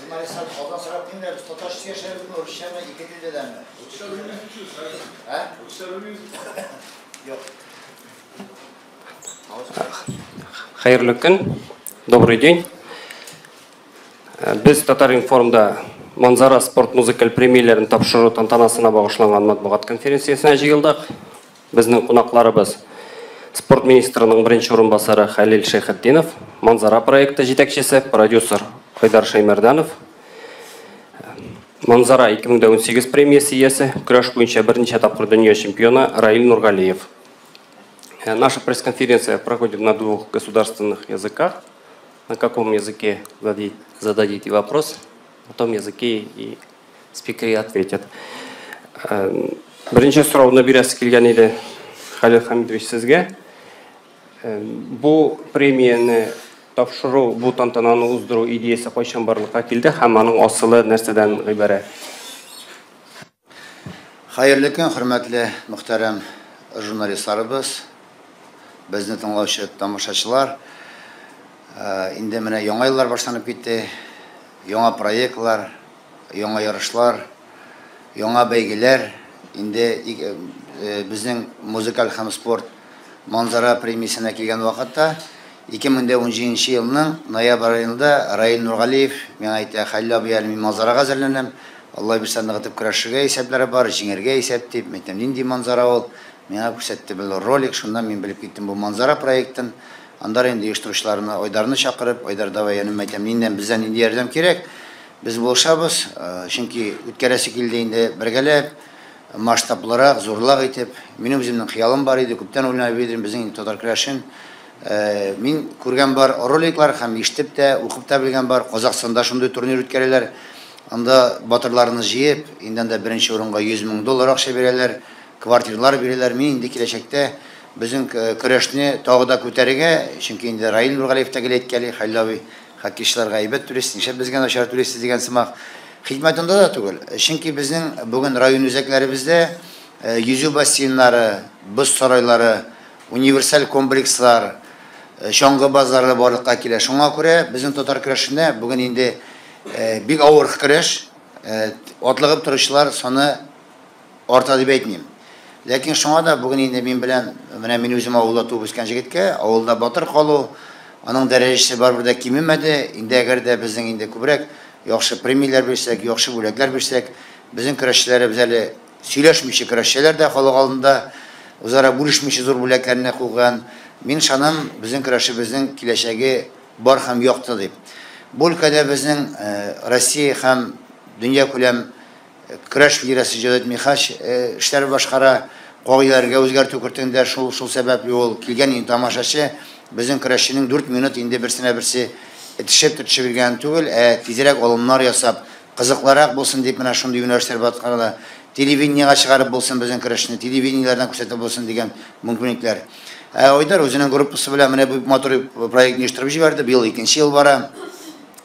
Jurnalistler ondan sonra kimler biz totaş yaşarız mı oruşlarına iki dilde mi? Oruşlar ölüyoruz uçuyoruz. He? Oruşlar ölüyoruz. Yok. Hayırlı gün. Добрый день. Biz Татар Информда Манзара спорт музыкаль премияларын тапшыру тантанасына багышланган матбугат конференциясына жыйылдык. Безнең кунакларыбыз спорт министрының беренче урынбасары Халил Шейхетдинов, Манзара проекты җитәкчесе, продюсер Айдар Шаймерданов, Манзара 2018 премиясе иясе, көрәш буенча берничә тапкыр дөнья чемпионы Раил Нургалиев. Наша пресс-конференция проходит на двух государственных языках. На каком языке зададите вопрос, на том языке и спикеры ответят. Беренче сурауны бирәсе килгән иде Халил Хамидович сезгә. Бу премияны тапшыру, бу тантананы уздыру идеясы кайчан барлыкка килде һәм аның асылы нәрсәдән гыйбарәт? Hayırlı gün, hürmetli muhterem jurnalistlarımız, bizni tыңлаучы тамашачылар. Инде менә яңа еллар башланып китте, яңа проектлар, яңа ярышлар, яңа бәйгеләр. Инде безнең музыкаль һәм спорт Манзара премиясенә килгән вакытта 2017 елның ноябрь аенда Раил Нургалиев миңа әйтә: "Хәлил абый, мин Манзарага әзерләнәм. Алла бирсә ныгытып көрәшергә исәпләре бар, җиңәргә исәп" дип, мәйтәм, нинди Манзара ул? Миңа күрсәтте бер ролик, шуннан мин белеп киттем бу Манзара проектын. Андар инде оештыручыларны, Айдарны чакырып, Айдар давай, мәйтәм, ниннән бездән инде ярдәм кирәк. Без булышабыз, чөнки үткәрәсе килде инде бергәләп, масштаблырак, зурлак итеп. Минем үземнең хыялым бар иде, күптән уйлап идем безнең татар көрәшен. Мин күргән бар роликлар һәм ишетеп тә, укып та белгән бар. Казакстанда шундый турнир үткәрәләр. Анда батырларны җыеп, инде беренче урынга $100,000 акча бирәләр, квартирлар бирәләр. Мин инде киләчәктә безнең көрәшне тагы да күтәрергә, чөнки инде Раил Нургалиев тәгел әйткәли, Хәлил абый, хоккейчыларга әйбәт турist, нишләп безгә начар турист дигән сымак хикмәтендә да түгел. Чөнки безнең бүген район үзәкләребездә yüzü бассейннары, боз сарайлары, универсаль комплекслар, чаңгы базары барлыкка килә. Шуңа күрә безнең татар көрәшендә бүген инде бик авыр көрәш, атлыгып торучылар саны арта дип әйтмим. Ләкин шуңа да бүген инде мин белән, менә мин үзем авылда туып үскән җегеткә, авылда батыр калу, аның дәрәҗәсе барыбер дә кимемәде. Инде әгәр дә безнең инде күбрәк яхшы премиялар бирсәк, яхшы бүләкләр бирсәк, безнең көрәшчеләребез әле сөйләшмичә көрәшчеләр дә халык алдында үзара бүлешмичә зур бүләкләрне куйган. Мин шанам безнең көрәшебезнең киләчәге бар һәм якты дип. Бу өлкәдә безнең Россия һәм дөнья күләм көрәш федерациясе Җавад Михач эшләр башкара, кагыйдәләргә үзгәртү кертендә шул сәбәпле ул килгән инде тамашачы безнең көрәшченең 4 минут инде берсенә берсе этишеп биргән түгел, тизрәк алымнар ясап, кызыклырак булсын дип менә шундый юнәлешләр баткарда, телевидениегә чыгарып булсын безнең көрәшне, телевидениеләрдән күрсәтеп булсын дигән мөмкинлекләр. Айдар үзенең группасы белән менә бу матур проектны оештырып җибәрде. Быел 2нче ел бара.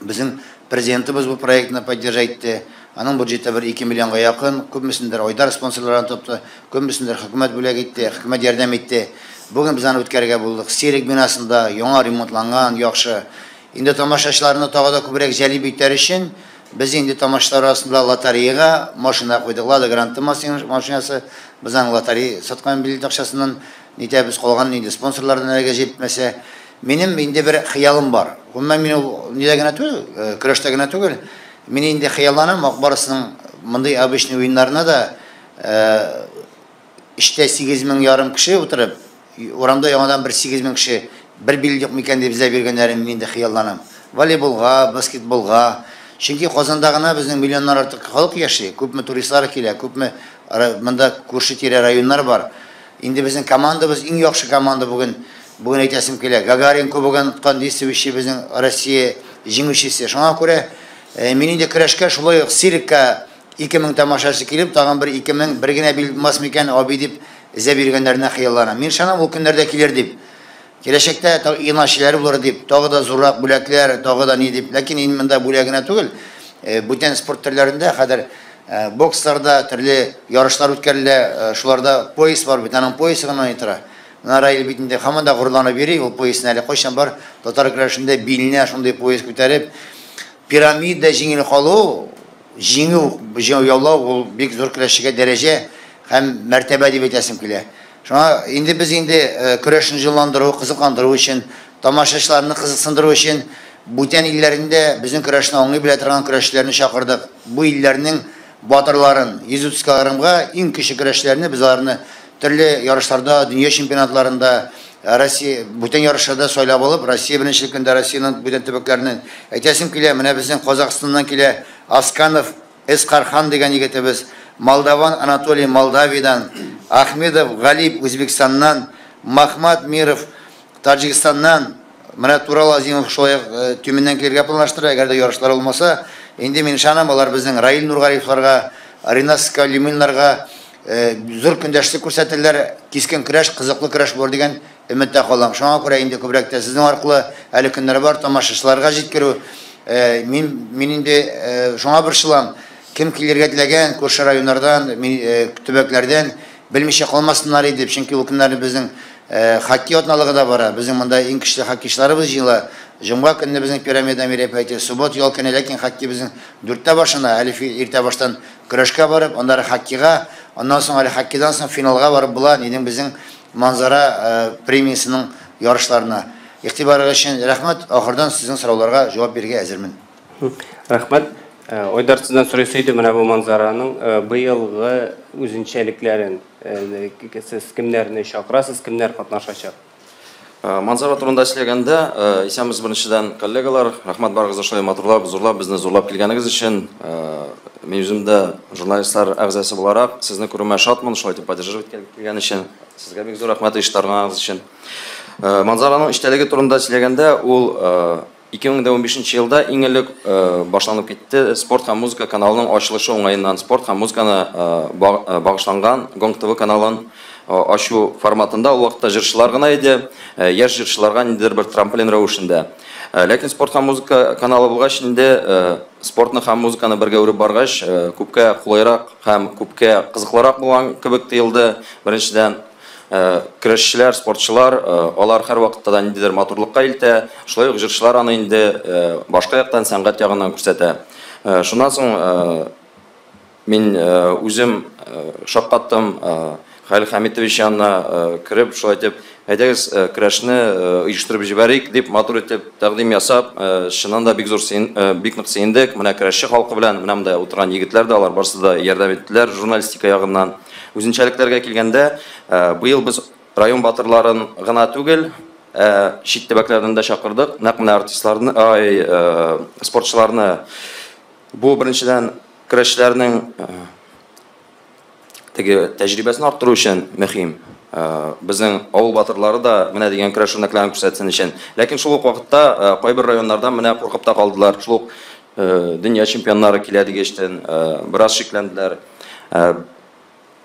Безнең президентыбыз бу проектны поддержать итте. Аның бюджеты 2 миллионга якын, күпмесендер Айдар спонсорларын топты, күпмесендер хөкүмәт бүләк итте, хөкүмәт ярдәм итте. Бүген без аны үткәрергә булдык. Серик бинасында яңа ремонтланган, яхшы. Инде тамашачыларны тагы да күбрәк җәлеп итәр өчен без инде тамашачылар арасында лотереяга машина куйдык. Лада гранты машинасы. Без аны лотерея саткан билет акчасыннан нитәбез калган инде спонсорлардан әлегә җитмәсә. Минем инде бер хыялым бар. Гомумән мин ул нидә генә түгел, көрәштә генә түгел. Мин инде хыялланам, Акбарысның мондый обычный уеннарына да иштә 8,500 кеше утырып, урамда яңадан 8,000 кеше бер билет юк микән дип зә биргәннәрен мин инде хыялланам. Волейболга, баскетболга, чөнки Казанда гына безнең миллионнар артык халык яши, күпме туристлар килә, күпме монда күрше-тирә районнар бар. Инде безнең командабыз иң яхшы команда бүген әйтәсем килә. Гагарин кубогын тоткан действующий безнең Россия җиңүчесе. Шуңа күрә мин инде көрәшкә шулай Сирикка 2000 тамашачы килеп, тагын 2000 бер генә билмас микән аби дип зә биргәннәренә хыялланам. Мин шанам ул көннәрдә килер дип. Киләчәктә иначлар булыр дип, тагы да зуррак бүләкләр, тагы да ни дип. Ләкин инде монда бүләгенә түгел. Бүтән спорт төрләрендә хәзер боксларда төрле ярышлар үткәрелә, шуларда пояс бар, бит аның поясы гына итара. Раил бит инде һаман да гурланып йөри, ул поясны әле кайчан бар, татар көрәшендә биленә шундый пояс күтәреп, пирамида жеңіл қалу, жеңу яулау ол бек зор күресшіге дәреже һәм мәртәбә дип әйтәсем килә. Шуңа инде без көрәшне җыландыру, кызыксындыру өчен, тамашачыларны кызыксындыру өчен бүтән илләрендә безнең көрәшне аңлый белә торган көрәшчеләрне чакырдык. Бу илләрнең батырларын, Изутскаларымга иң кече көрәшчеләрне без аларны төрле ярышларда, дөнья чемпионатларында, Россия бүтән ярышларда сайлап алып, Россия беренчелегендә Россиянең бүтән төбәкләреннән әйтәсем килә, менә безнең Казакъстаннан килә Асканов Эскархан дигән егетебез, Молдаван Анатолий Молдавидан, Ахмедов Галип Үзбекстаннан, Махмад Миров Таджикстаннан, менә Турал Азимов шулай төменнән килергә планлаштыра, әгәр дә ярышлар булмаса, инде мин ышанам, алар безнең Раил Нургалиевларга, Ринас Калиминнарга зур көндәшлек күрсәтәләр, кискен көрәш, кызыклы көрәш булыр дигән өметтә калам. Шуңа күрә инде күбрәк тә сезнең аркылы әле көннәр бар, тамашачыларга җиткерү. Мин инде шуңа борчылам. Кем килергә теләгән күрше районнардан, төбәкләрдән белмичә калмасыннар дип, чөнки ул көннәрне безнең хоккей атналыгы да бара. Безнең монда иң көчле хоккейчыларыбыз җыела. Җомга көнне безнең пирамида мероприятие, суббот ял көне, ләкин хоккей безнең 4тә башына, әле иртә баштан көрәшкә барып, аннары хоккейга, аннан соң әле хоккейдан соң финалга барып була, инде безнең манзара премиясының ярышларына. Игътибарыгыз өчен рәхмәт. Ахырдан сезнең сорауларга җавап бирергә әзермен. Рәхмәт. Ойдарсыздан сұрайсайды, менә бу манзараның быелгы үзенчәлекләрен, сез кемнәрне чакырасыз, кемнәр катнашачак? Манзара турында сөйләгәндә, исәмез беренчедән коллегалар, рәхмәт барыгызга шулай матурлап, зурлап, безне зурлап килгәнегез өчен. Мин үземдә журналистлар әгъзасы буларак, сезне күрүмә шатмын, шулай итеп поддерживать килгән өчен. Сезгә бик зур рәхмәт ишетәргәнегез өчен. Манзараның эштәлеге турында сөйләгәндә, ул 2015 елда иң элек башланып китте. Спорт һәм музыка каналының ачылышы уңаеннан спорт һәм музыканы багышланган Гонг ТВ каналын ачу форматында ул вакытта җырчылар гына иде, яшь җырчыларга ниндидер бер трамплин рәвешендә. Ләкин спорт һәм музыка каналы булгач инде спортны һәм музыканы бергә үреп баргач, күпкә кулайрак һәм күпкә кызыклырак булган кебек тоелды. Беренчедән көрәшчеләр, спортчылар, алар һәр вакытта да ниндидер матурлыкка илтә, шулай ук җырчылар аны инде башка яктан сәнгать ягыннан күрсәтә. Шуннан соң мин үзем шаккаттым, Хәлил Хәмитович янына кирип, шулай итеп, әйдәгез көрәшне оештырып җибәрик дип матур итеп тәкъдим ясап, чыннан да бик нык сөендек. Менә көрәшче халкы белән, менә монда утырган егетләр дә, алар барысы да ярдәм иттеләр журналистика ягыннан. Үзенчәлекләргә килгәндә, быел без район батырларын гына түгел, чит төбәкләрдән дә чакырдык. Нәкъ менә артистларны, спортчыларны, бу беренчедән көрәшчеләрнең тәҗрибәсен арттыру өчен мөһим. Безнең авыл батырлары да менә дигән көрәш үрнәкләрен күрсәтсен өчен. Ләкин шул ук вакытта кайбер районнардан менә куркып та калдылар. Шул ук дөнья чемпионнары килә дигәчтән бераз шикләнделәр.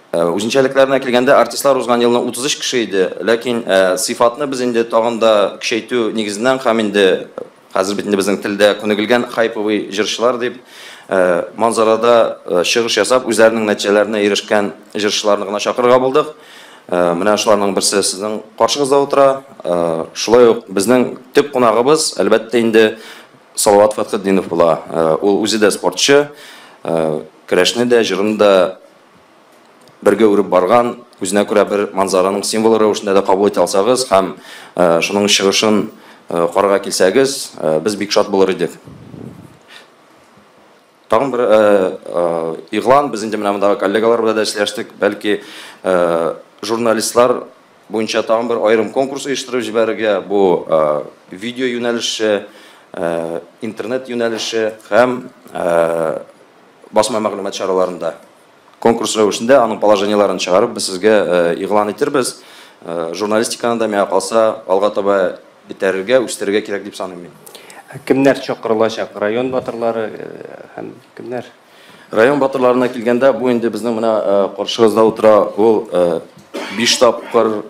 Үзенчәлекләренә килгәндә артистлар узган елны 33 кеше иде, ләкин сыйфатны без инде тагын да көчәйтү нигезеннән һәм инде хәзер бит инде безнең телдә күнегелгән хайповый җырчылар дип манзарада чыгыш ясап, үзләренең нәтиҗәләренә ирешкән җырчыларны гына чакырырга булдык. Менә шуларның берсе сезнең каршыгызда утыра. Шулай ук безнең төп кунагыбыз, әлбәттә инде Салават Фәтхетдинов була. Ул үзе дә спортчы, көрәшне дә, җырны да бергә үреп барган, үзенә күрә бер манзараның символы рәвешендә дә кабул итә алсагыз һәм шуның чыгышын карарга килсәгез, без бик шат булыр идек. Тагын бер игълан, без инде менә мондагы коллегалар белән дә эшләштек, бәлки журналистлар буенча тагын бер аерым конкурс оештырып җибәрергә, бу видео юнәлеше, интернет юнәлеше һәм басма мәгълүмат чараларында конкурс рәвешендә аның положениеларын чыгарып, без сезгә игълан итербез. Журналистиканы да миңа калса алга таба итәргә, үстерергә кирәк дип саныйм мин. Кемнәр чакырылачак? Район батырлары һәм кемнәр? Район батырларына килгәндә, бу инде безнең менә каршыгызда утыра, ул 5 тапкыр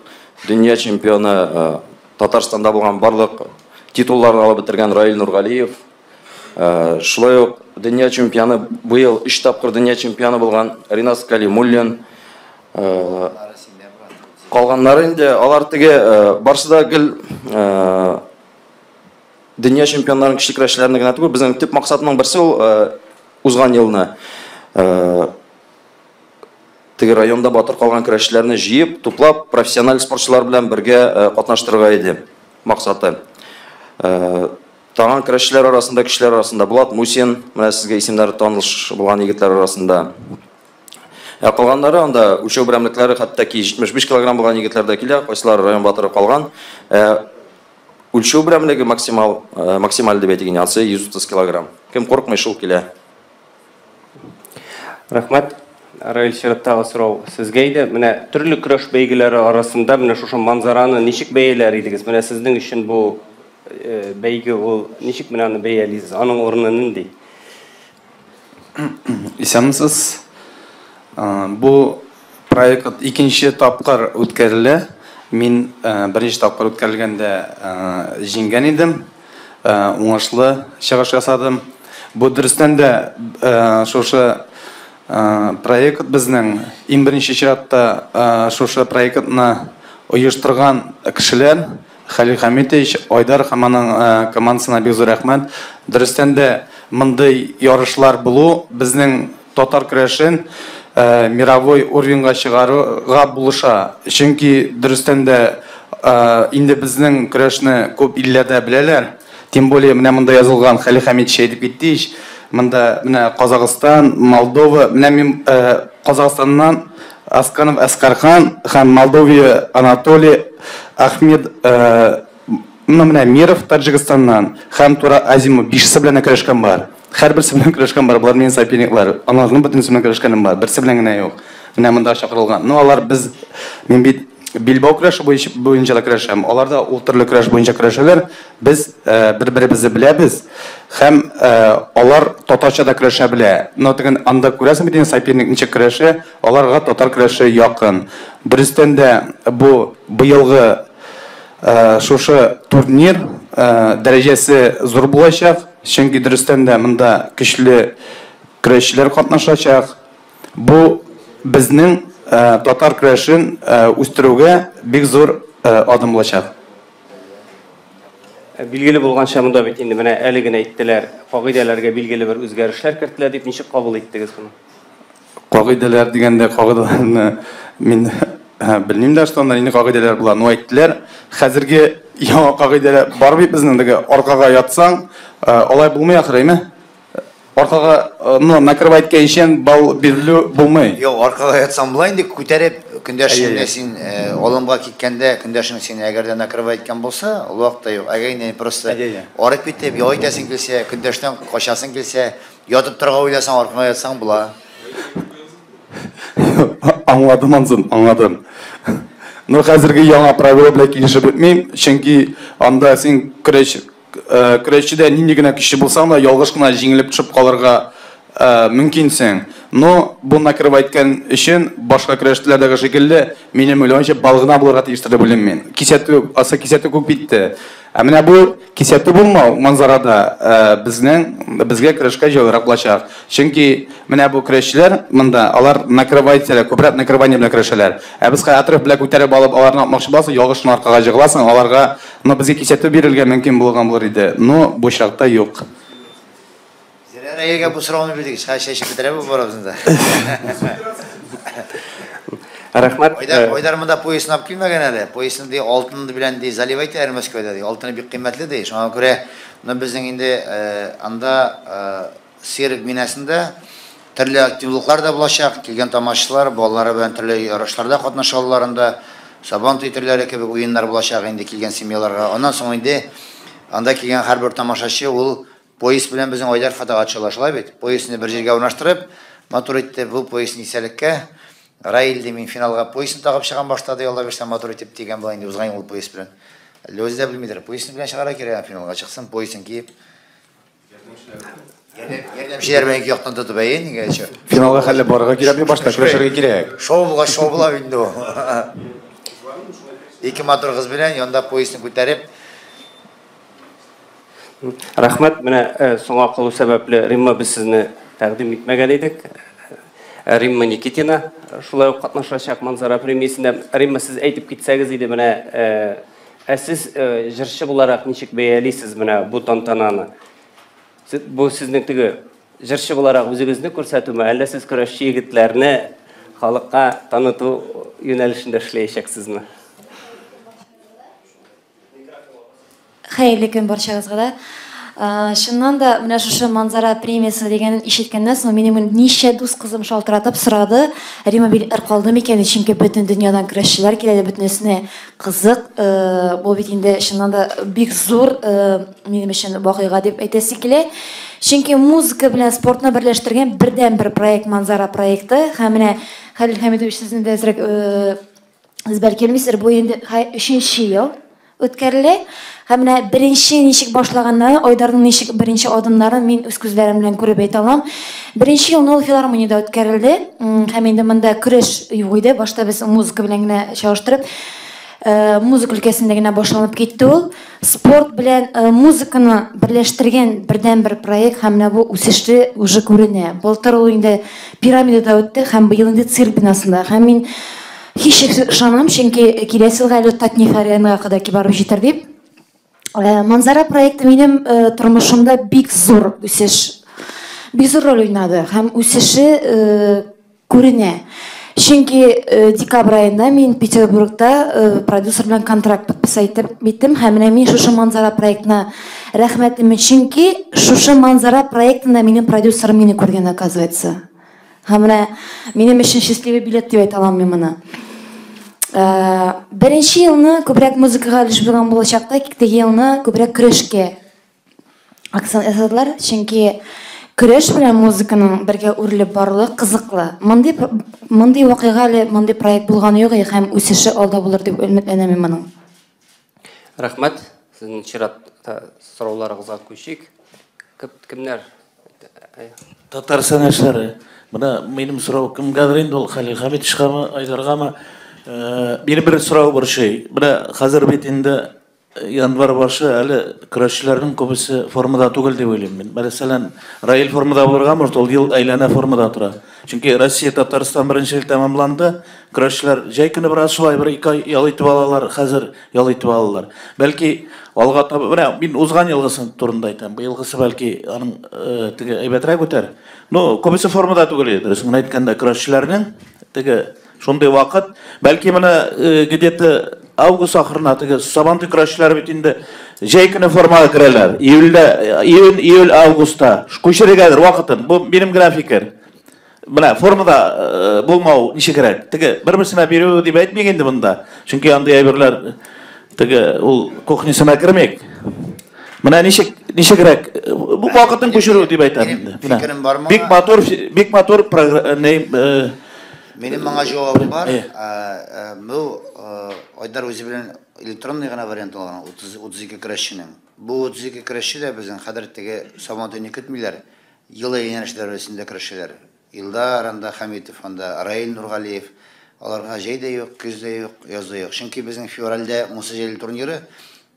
дөнья чемпионы, Татарстанда булган барлык титулларны алып бетергән Раил Нургалиев. Шулай ук дөнья чемпионы, быел 3 тапкыр дөнья чемпионы булган Ринас Калимуллин. Калганнары инде алар теге барсы да гел дөнья чемпионнарын кече көрәшчеләрне генә түгел, безнең төп максатның берсе ул узган елны теге районда батыр калган көрәшчеләрне җыеп, туплап, профессиональ спортчылар белән бергә катнаштырырга иде максаты. Тагын көрәшчеләр арасында, кешеләр арасында Булат Мусин, менә сезгә исемнәре таныш булган егетләр арасында. Калганнары анда үлчәү берәмлекләре хәтта 75 кг булган егетләр дә килә, кайсылары район батыры калган. Үлчәү берәмлеге максималь дип әйтегән, анысы 130 кг. Кем курыкмый шул килә. Рахмат. Раил Шираттагы сорау сезгә иде. Менә төрле көрәш бәйгеләре арасында менә шушы манзараны ничек бәяләр идегез? Менә сезнең өчен бу бәйге ул ничек менә аны бәялисез? Аның орны нинди? Исәнмесез. Бу проект икенче тапкыр үткәрелә. Мин беренче тапкыр үткәрелгәндә җиңгән идем. Уңышлы чыгыш ясадым. Бу дөрестән дә шушы проект безнең иң беренче чиратта шушы проектны оештырган кешеләр Халил Хамитович, Айдар һәм аның командасына бик зур рәхмәт. Дөрестән дә мондый ярышлар булу безнең татар көрәшен мировой уровеньга чыгаруга булыша. Чөнки дөрестән дә инде безнең көрәшне күп илләрдә беләләр. Тем более менә монда язылган Халил Хамитович әйтеп китте. Монда менә Казакстан, Молдова, менә мин Казакстаннан Асканов Аскархан һәм Молдовия Анатолий Ахмед менә Миров Таджикстаннан һәм Тура Азимов 5 белән көрәшкән бар. Һәрберсе белән көрәшкән бар. Булар минем соперниклар. Аларның бөтенесе белән көрәшкәнем бар. Берсе белән генә юк. Менә монда чакырылган. Ну алар мин бит Билбау көрәше буенча да көрәшәм. Алар да ул төрле көрәш буенча көрәшәләр. Без бер-беребезне беләбез. Һәм алар татарча да көрәшә белә. Но тегән анда күрәсең бит соперник ничек көрәшә, аларга татар көрәше якын. Дөрестән дә бу быелгы шушы турнир дәрәҗәсе зур булачак. Чөнки дөрестән дә монда көчле көрәшчеләр катнашачак. Бу безнең татар көрәшен үстерүгә бик зур адым булачак. Билгеле булганча монда бит инде менә әле генә әйттеләр, кагыйдәләргә билгеле бер үзгәрешләр кертелә дип ничек кабул иттегез моны? Кагыйдәләр дигәндә кагыйдәләрне мин белмим дә, что инде кагыйдәләр була. Ну әйттеләр, хәзерге яңа кагыйдәләр бар бит безнең дигә аркага ятсаң, алай булмый ахрыймы? Аркага накрывать кайшен бал бирү булмый. Юк, аркага ятсаң була инде күтәреп көндәшеңне син алымга киткәндә көндәшең син әгәр дә накрывать иткән булса, ул вакытта юк. Әгәр инде просто арып китеп яй итәсең килсә, көндәштән качасың килсә, ятып торга уйласаң аркага ятсаң була. Аңладым ансын, аңладым. Ну хәзерге яңа правила белән килешеп бетмим, чөнки анда син көрәшчедә нинди генә көчле булсаң да ялгыш кына җиңелеп төшеп калырга мөмкинсең. Но бу накрывать иткән өчен башка көрәшчеләрдәге шикелле минем уйлавымча балгына булырга тиештер дип уйлыйм мин. Кисәтү күп битте. Менә бу кисәтү булмау манзарада безгә көрәшкә җайлырак булачак. Чөнки менә бу көрәшчеләр монда алар накрывательләр, күбрәк накрывание белән көрәшәләр. Без атрыф белән күтәреп алып аларны атмакчы булсаң, ялгышны аркага җыгыласың, аларга безгә кисәтү бирелгән мөмкин булган булыр иде. Но бу чакта юк. Зирәгә бу сорауны бирдек, шәшеп бетерәбез барабызда. Рәхмәт. Айдар монда поясын алып килмәгән әле. Поясны ди алтынны белән ди заливать итәр Мәскәүдә ди. Алтыны бик кыйммәтле ди. Шуңа күрә безнең инде анда Серик минасында төрле активлыклар да булачак. Килгән тамашачылар балалары белән төрле ярышларда катнашалар анда. Сабан тийтерләре кебек уеннар булачак инде килгән семьяларга. Аннан соң инде анда килгән һәрбер тамашачы ул пояс белән безнең Айдар фотографиялашыла бит. Поясны бер җиргә урнаштырып, матур итте бу поясны исәлеккә. Раил мин финалга поясын тагып чыган баштады, ялда берсә матур итеп дигән була инде узган ул пояс белән. Лөз дә белмидер. Поясын белән чыгара кирәк финалга чыксын, поясын киеп. Ярдәмчеләр белән яктан тотып әйе, нигә ичә. Финалга хәлле барырга кирәкми, башта көрәшергә кирәк. Шоу була инде ул. Ике матур кыз белән янда поясны күтәреп. Рәхмәт. Менә соңга калу сәбәпле Римма без сезне тәкъдим итмәгән идек. Римма Никитина шулай ук катнашачак манзара премиясендә. Римма, сез әйтеп китсәгез иде, менә Сіз жыршы боларақ ничек бәялейсіз мына бұл тантананы? Бұл сіздің тігі жыршы боларақ өзіңізді көрсету ме, әлде сіз күрәшчі егітлеріне халыққа таныту юнәлішінде эшләячәксез ме? Хәерле көн барчагызга да. Шыннан да менә шушы манзара премиясы дигәнен ишеткәннән соң минем ничә дус кызым шалтыратып сорады, Римабил калды микән, чөнки бөтен дөньядан көрәшчеләр килә, бөтенесенә кызык. Бу бит инде шыннан да бик зур минем өчен вакыйга дип әйтәсе килә. Чөнки музыка белән спортны берләштергән бердән-бер проект манзара проекты. Һәм менә Хәлил Хәмидович сезнең дә әзрәк избәркелмисер, бу инде 3нче ел үткәрелә. Һәм менә беренче ничек башлаганнары, Айдарның ничек беренче адымнарын мин үз күзләрем белән күреп әйтә алам. Беренче ел Нол филармониядә үткәрелде. Һәм инде монда көрәш юк иде. Башта без музыка белән генә чагыштырып, музыка өлкәсендә генә башланып китте ул. Спорт белән музыканы берләштергән бердән-бер проект һәм менә бу үсешле уже күренә. Былтыр ул инде пирамидада үтте һәм быел инде цирк бинасында. Һәм мин һич ышанам, чөнки киләсе ел әле Татнеф аренага кадәр барып җитәр дип. Манзара проекты минем тормышымда бик зур үсеш, бик зур роль уйнады һәм үсеше күренә. Чөнки декабрь айында мин Петербургта продюсер белән контракт подписать иттем һәм менә мин шушы манзара проектына рәхмәтем, чөнки шушы манзара проектында минем продюсерым мине күргән, оказывается. Һәм менә минем өчен счастливый билет дип әйтә алам мин моны. Беренче елны күбрәк музыкага өлеш булган булачакта, икенче елны күбрәк көрәшкә акцент ясадылар, чөнки көрәш белән музыканың бергә үрелеп баруы кызыклы. Мондый вакыйга әле, мондый проект булган юк, һәм үсеше алда булыр дип өметләнәм мин моның. Рәхмәт. Сезнең чиратта сорауларыгызга күчик. Кемнәр? Татарстан яшьләре. Менә минем сорау кемгәдер инде ул, Хәлил Хәмидовичкамы, Айдаргамы? Минем бер сорау бар шей. Менә хәзер бит инде январь башы, әле көрәшчеләрнең күбесе формада түгел дип уйлыйм мин. Мәсәлән, Раил формада булырга мөрт, ул ел әйләнә формада тора. Чөнки Россия Татарстан беренче ел тәмамланды. Көрәшчеләр җәй көне бераз шулай бер 2 ай ял итеп алалар, хәзер ял итеп алалар. Бәлки алга таба, менә мин узган елгысын турында әйтәм. Бу елгысы бәлки аның теге әйбәтрәк үтәр. Ну, күбесе формада түгел иде. Дөресен әйткәндә, көрәшчеләрнең теге шундый вакыт, бәлки менә где-то август ахырына теге Сабантуй көрәшчеләре бит инде җәй көне формага керәләр. Июль августта күчерергәдер вакытын. Бу минем графикер. Менә формада булмау ничегрәк. Теге бер-берсенә бирү дип әйтмәгән инде монда. Чөнки андый әйберләр теге ул кухнясына кермәк. Менә ничегрәк бу вакытын күчерү дип әйтәм инде. Бик матур Минем моңа җавабым бар. Бу Айдар үзе белән электронный гына вариант алган 32 көрәшченең. Бу 32 көрәшче дә безнең хәдәртәге Сабантуйны көтмиләр. Ел әйләнешләр арасында көрәшчеләр. Илдар анда Хәмитов, анда Раил Нургалиев. Аларга җәй дә юк, көз дә юк, яз да юк. Чөнки безнең февральдә Муса Җәлил турниры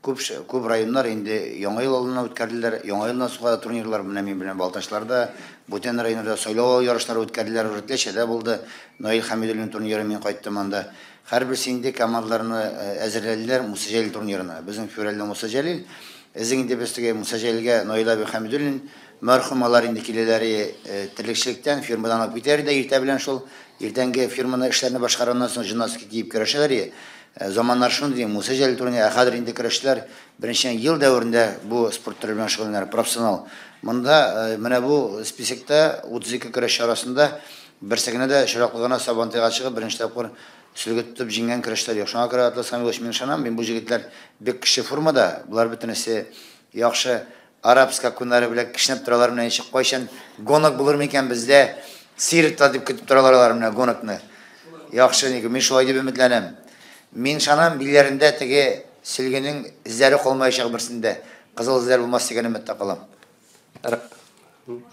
күп районнар инде яңа ел алдына үткәрделәр. Яңа елдан суга турнирлар белән Балташларда, бүтән районнарда сайлау ярышлары үткәрделәр. Үртләшәдә булды. Наил Хәмидуллин турниры мин кайттым анда. Һәрберсе инде командаларны әзерләделәр Муса Җәлил турнирына. Безнең февральдә Муса Җәлил, инде безгә Муса Җәлилгә Наил Хәмидуллин мәрхүмалар инде киләләр тирлекчелектән, фирмадан алып китәр дә иртә белән шул иртәнге фирманы эшләрне башкараннан соң журналистка киеп көрәшәләр. Заманнар шундый, Муса Җәлил турниры, хәзер инде көрәшләр беренче ел дәврендә бу спорт төре белән шөгыльләнәләр, профессионал. Монда менә бу списокта 32 көрәшче арасында берсе генә дә шураклы гына Сабантуйга чыгып беренче тапкыр сүлгә тотып җиңгән көрәшләр юк. Шуңа күрә Атлас Самилович мин ышанам, мин бу җегетләр бик кеше формада, булар бөтенесе яхшы арабска күннәре белән кешнәп торалар менә ничек кайчан гонок булыр микән бездә сиртта дип көтеп торалар менә гонокны. Яхшы ник мин шулай дип өметләнәм. Мин шанам билләрендә теге сөлгенең эзләре калмаячак берсендә кызыл эзләр булмас дигән өметтә калам.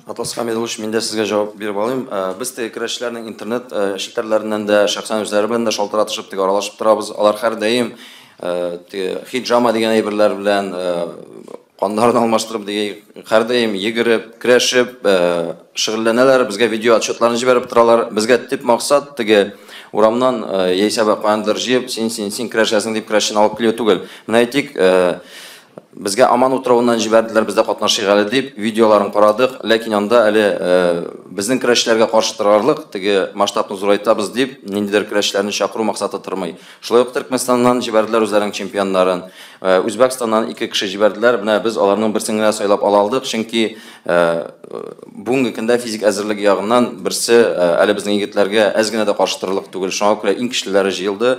Атлас Хәмидович, мин дә сезгә җавап биреп алыйм. Без теге көрәшчеләрнең интернет челтәрләреннән дә шәхсән үзләре белән дә шалтыратышып теге аралашып торабыз. Алар һәр даим теге хиджама дигән әйберләр белән кандарын алмаштырып диге һәр даим йөгереп, көрәшеп, шөгыльләнәләр. Безгә видео отчетларны җибәреп торалар. Безгә тип максат теге урамнан яисәбә куандыр җыеп, син көрәшәсең дип көрәшен алып килү түгел. Менә әйтик, безгә Аман утравыннан җибәрделәр, бездә катнашыйк әле дип видеоларын карадык, ләкин анда әле безнең көрәшләргә каршы торарлык, теге масштабны зурайтабыз дип, ниндидер көрәшләрне чакыру максаты тормый. Шулай ук Төркменстаннан җибәрделәр үзләренең чемпионнарын. Үзбәкстаннан 2 кеше җибәрделәр. Менә без аларның берсен генә сайлап ала алдык, чөнки бүгенге көндә физик әзерлек ягыннан берсе әле безнең егетләргә әз генә дә каршы торырлык түгел. Шуңа күрә иң көчлеләре җыелды.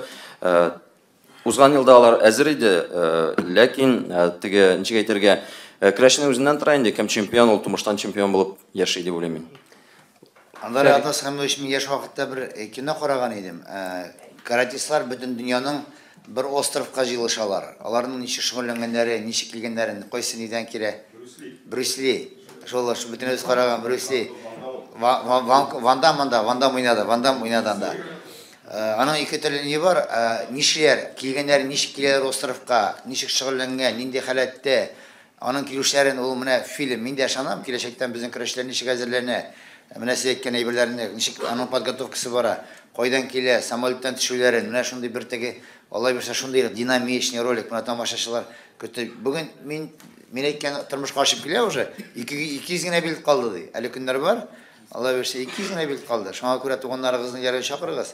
Узган елда алар әзер иде, ләкин теге ничек әйтергә, көрәшнең үзеннән тора инде, кем чемпион, ул тумыштан чемпион булып яши дип уйлыйм мин. Анда Атас Хәмдович, мин яшь вакытта бер кино караган идем. Каратистлар бөтен дөньяның бер островка җыелышалар. Аларның ничек шөгыльләнгәннәре, ничек килгәннәрен, кайсы нидән килә? Брюс Ли. Шулар бөтенебез караган Брюс Ли. Ван Дам уйнады анда. Аның ике төрле ни бар, нишләр, килгәннәр ничек киләләр островка, ничек шөгыльләнгән, нинди халәттә, аның килүчләрен ул менә фильм, мин дә ышанам, киләчәктән безнең көрәшләр ничек әзерләнә, менә сез әйткән әйберләрне, ничек аның подготовкасы бара, кайдан килә, самолеттан төшүләрен, менә шундый бер теге, Аллаһ бирсә шундый динамичный ролик, менә тамашачылар көтә. Бүген мин әйткән тормышка ашып килә уже, 200 генә билет калды ди. Әле көннәр бар, Аллаһ бирсә 200 генә билет калды. Шуңа күрә туганнарыгызны ярый чакырыгыз.